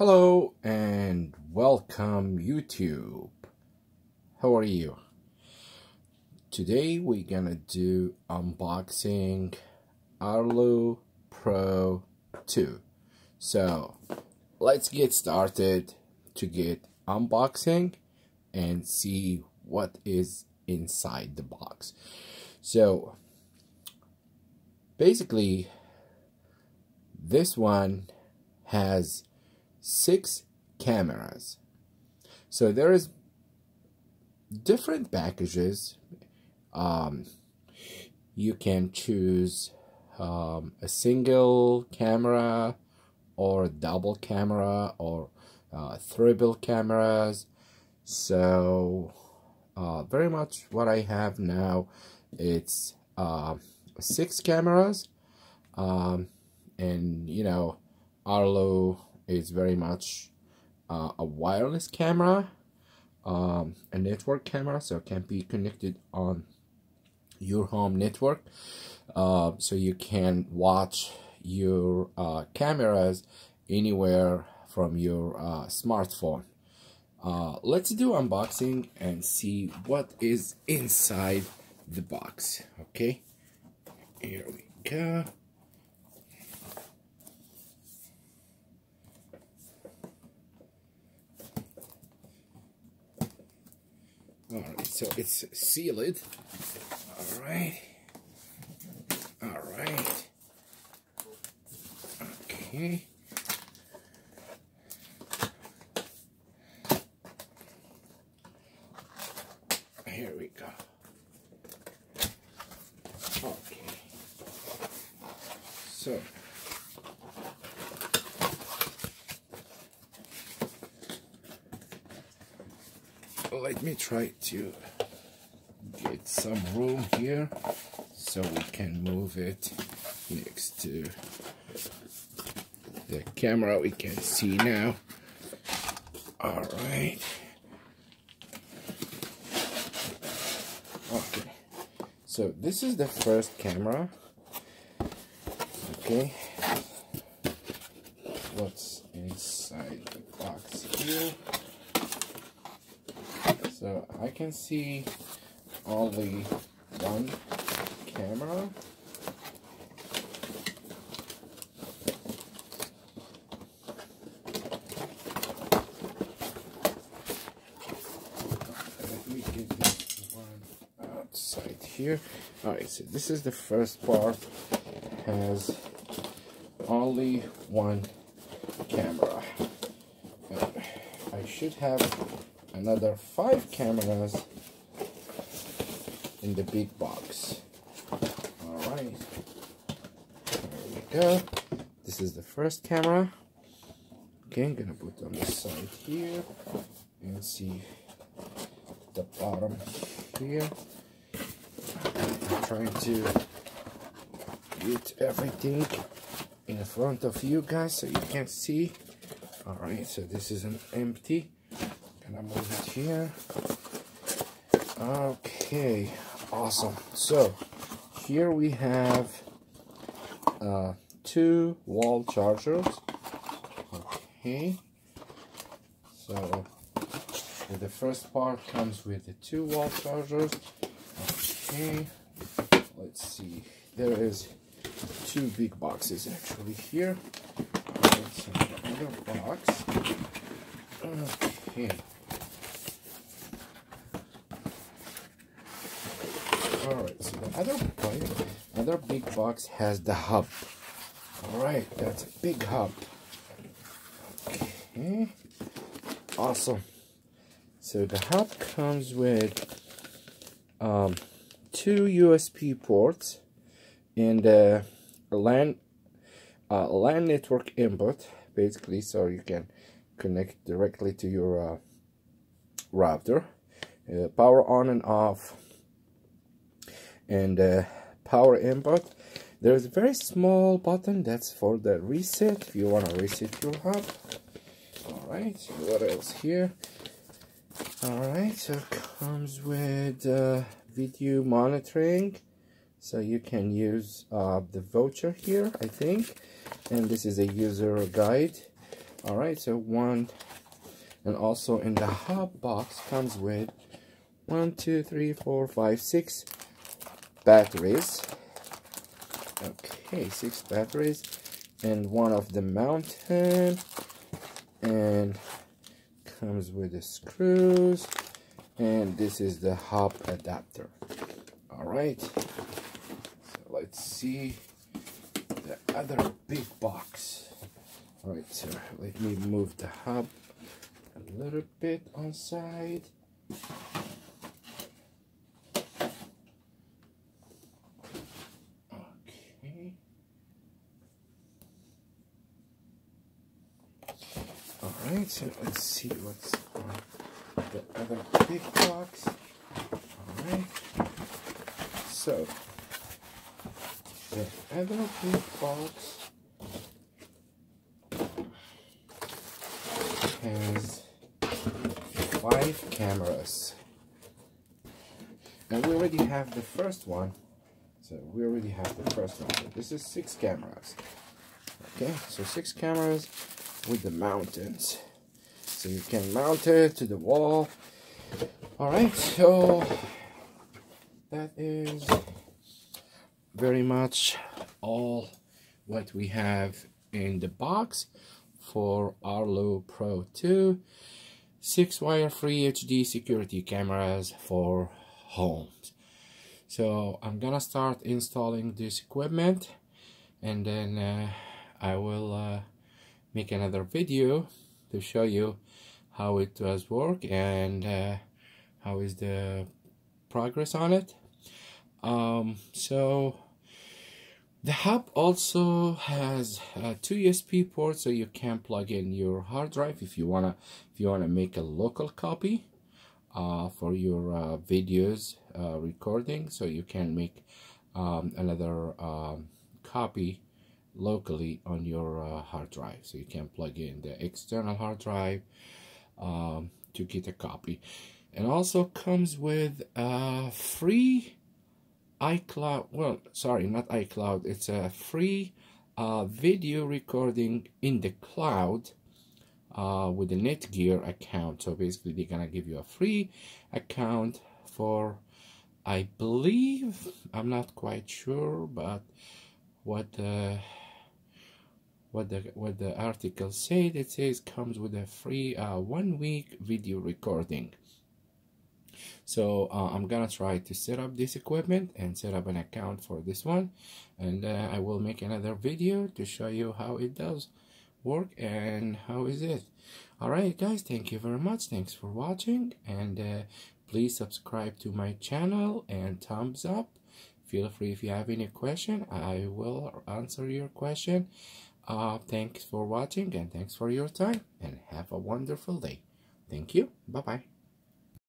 Hello and welcome YouTube. How are you? Today we're gonna do unboxing Arlo Pro 2. So let's get started to get unboxing and see what is inside the box. So basically this one has 6 cameras. So there is different packages. You can choose a single camera or double camera or triple cameras. So very much what I have now, it's 6 cameras, and you know, Arlo is very much a wireless camera, a network camera, so it can be connected on your home network, so you can watch your cameras anywhere from your smartphone. Let's do unboxing and see what is inside the box. Okay, here we go. Alright, so it's sealed. Alright. Okay. Here we go. Okay. So let me try to get some room here so we can move it next to the camera we can see now. All right. Okay. So this is the first camera. Okay. What's inside the box here? So I can see only one camera. Let me get this one outside here. Alright, so this is the first part. Has only one camera. I should have another 5 cameras in the big box. Alright, there we go. This is the first camera. Okay, I'm gonna put on the side here and see the bottom here. I'm trying to get everything in front of you guys so you can see. Alright, so this is an empty. Gonna move it here. Okay, awesome. So here we have 2 wall chargers. Okay, so the first part comes with the 2 wall chargers. Okay, let's see, there is 2 big boxes actually here. Let's see the other box. Okay. Alright, so the other big box has the hub. Alright, that's a big hub. Okay, awesome. So the hub comes with 2 USB ports and a LAN network input, basically, so you can connect directly to your router. Power on and off, and power input. There's a very small button that's for the reset if you want to reset your hub. Alright, so what else here? Alright, so it comes with video monitoring, so you can use the voucher here, I think, and this is a user guide. All right, so one, and also in the hub box comes with 1, 2, 3, 4, 5, 6 batteries. Okay, 6 batteries, and one of the mountain, and comes with the screws, and this is the hub adapter. All right, so let's see the other big box. All right, so let me move the hub a little bit on side. Okay. All right, so let's see what's on the other big box. All right. So the other big box has 5 cameras, and we already have the first one. So we already have the first one. So this is 6 cameras. Okay, so 6 cameras with the mountains, so you can mount it to the wall. All right, so that is very much all what we have in the box for Arlo Pro 2 6-wire free HD security cameras for homes. So I'm gonna start installing this equipment, and then I will make another video to show you how it does work and how is the progress on it. So the hub also has 2 USB ports, so you can plug in your hard drive if you wanna make a local copy for your videos recording. So you can make another copy locally on your hard drive. So you can plug in the external hard drive to get a copy, and also comes with free iCloud, well, sorry, not iCloud, it's a free video recording in the cloud with a netgear account. So basically they're gonna give you a free account for, I believe, I'm not quite sure, but what the article said, it says comes with a free 1-week video recording. So I'm gonna try to set up this equipment and set up an account for this one, and I will make another video to show you how it does work and how is it. Alright guys, thank you very much, thanks for watching, and please subscribe to my channel and thumbs up. Feel free, if you have any question, I will answer your question. Thanks for watching, and thanks for your time, and have a wonderful day. Thank you. Bye bye.